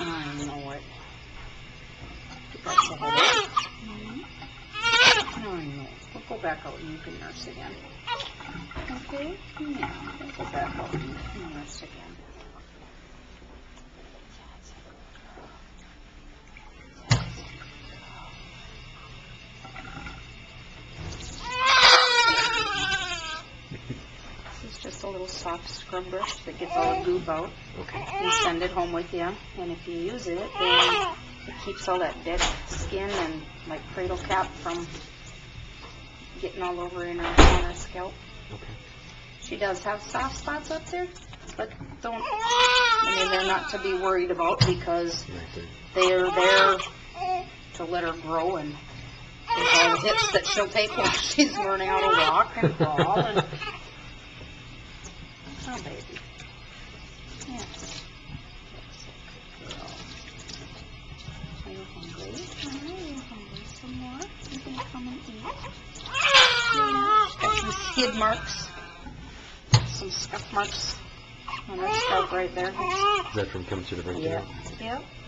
I know it. That's the headache. I know. We'll go back out and you can nurse again. Okay? Yeah, we'll go back out and you can nurse again. This is just a little soft scrub brush that gets all the goop out. Okay. You send it home with you, and if you use it, then it keeps all that dead skin and like cradle cap from getting all over on her scalp. Okay. She does have soft spots up there, but they're not to be worried about because they're there to let her grow and take all the hits that she'll take when she's learning how to walk and crawl. And oh, baby. Yeah. Are you hungry? Are you hungry some more? You gonna come and eat? Got some skid marks. Some scuff marks on her scalp right there. Is that from coming to the brink? Yep. Yep.